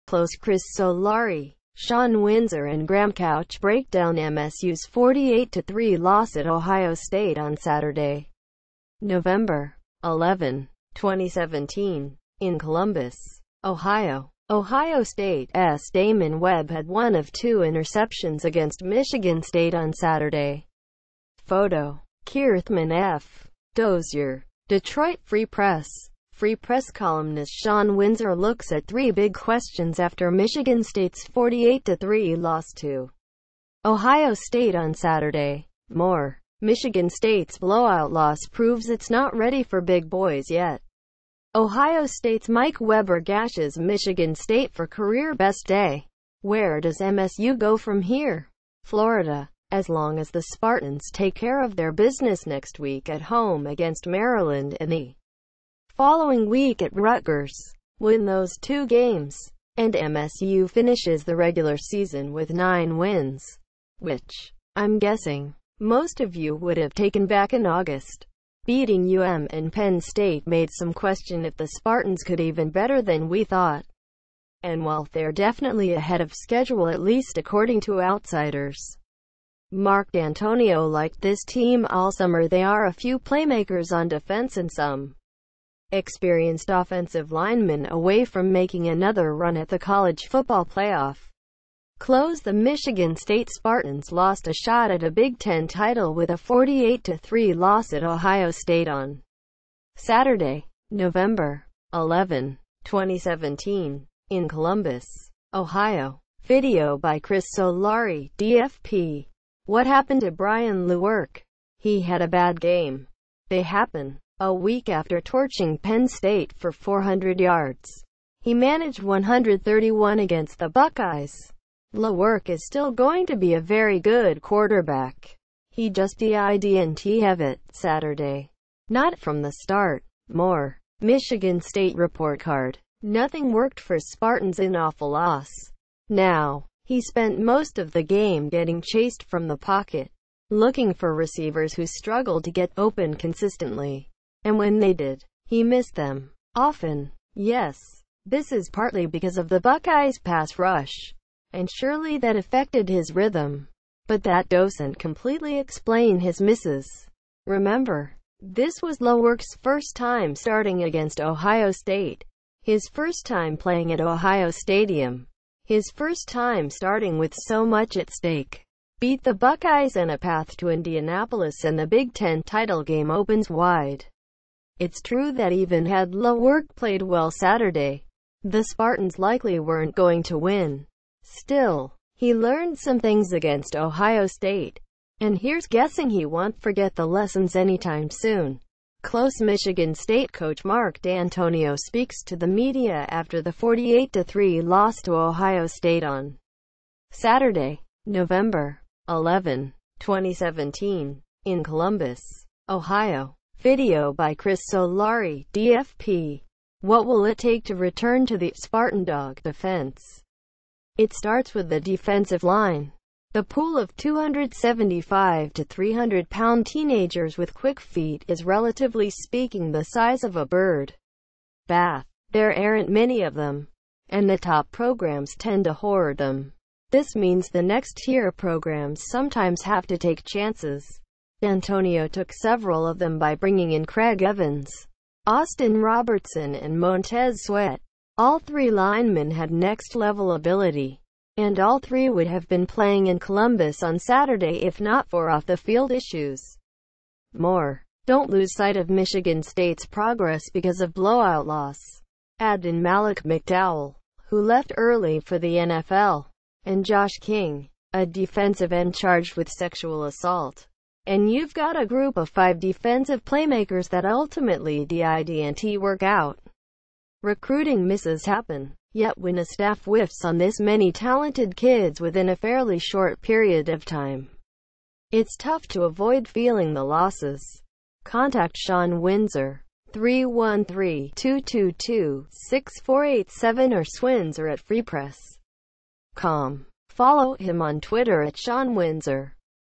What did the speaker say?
Close. Chris Solari, Sean Windsor and Graham Couch break down MSU's 48-3 loss at Ohio State on Saturday, November 11, 2017, in Columbus, Ohio. Ohio State's Damon Webb had one of two interceptions against Michigan State on Saturday. Photo: Kierthman F. Dozier. Detroit Free Press. Free Press columnist Sean Windsor looks at three big questions after Michigan State's 48-3 loss to Ohio State on Saturday. More. Michigan State's blowout loss proves it's not ready for big boys yet. Ohio State's Mike Weber gashes Michigan State for career best day. Where does MSU go from here? Florida. As long as the Spartans take care of their business next week at home against Maryland and the following week at Rutgers, win those two games, and MSU finishes the regular season with 9 wins, which, I'm guessing, most of you would have taken back in August. Beating UM and Penn State made some question if the Spartans could even better than we thought. And while they're definitely ahead of schedule, at least according to outsiders, Mark D'Antonio liked this team all summer. They are a few playmakers on defense and some experienced offensive linemen away from making another run at the college football playoff. Close. The Michigan State Spartans lost a shot at a Big Ten title with a 48-3 loss at Ohio State on Saturday, November 11, 2017, in Columbus, Ohio. Video by Chris Solari, DFP. What happened to Brian Lewerke? He had a bad game. They happen. A week after torching Penn State for 400 yards, he managed 131 against the Buckeyes. Lewerke is still going to be a very good quarterback. He just didn't have it Saturday. Not from the start. More. Michigan State report card. Nothing worked for Spartans in awful loss. Now, he spent most of the game getting chased from the pocket, looking for receivers who struggled to get open consistently. And when they did, he missed them. Often. Yes. This is partly because of the Buckeyes' pass rush, and surely that affected his rhythm. But that doesn't completely explain his misses. Remember, this was Lewerke's first time starting against Ohio State. His first time playing at Ohio Stadium. His first time starting with so much at stake. Beat the Buckeyes and a path to Indianapolis, and the Big Ten title game opens wide. It's true that even had Lewerke played well Saturday, the Spartans likely weren't going to win. Still, he learned some things against Ohio State, and here's guessing he won't forget the lessons anytime soon. Close. Michigan State coach Mark D'Antonio speaks to the media after the 48-3 loss to Ohio State on Saturday, November 11, 2017, in Columbus, Ohio. Video by Chris Solari, DFP. What will it take to return to the Spartan dog defense? It starts with the defensive line. The pool of 275 to 300-pound teenagers with quick feet is relatively speaking the size of a bird bath. There aren't many of them, and the top programs tend to hoard them. This means the next tier programs sometimes have to take chances. D'Antonio took several of them by bringing in Craig Evans, Austin Robertson and Montez Sweat. All three linemen had next-level ability, and all three would have been playing in Columbus on Saturday if not for off-the-field issues. More. Don't lose sight of Michigan State's progress because of blowout loss. Add in Malik McDowell, who left early for the NFL, and Josh King, a defensive end charged with sexual assault. And you've got a group of 5 defensive playmakers that ultimately didn't work out. Recruiting misses happen, yet when a staff whiffs on this many talented kids within a fairly short period of time, it's tough to avoid feeling the losses. Contact Sean Windsor, 313-222-6487 or Swinzer at freepress.com. Follow him on Twitter at Sean Windsor.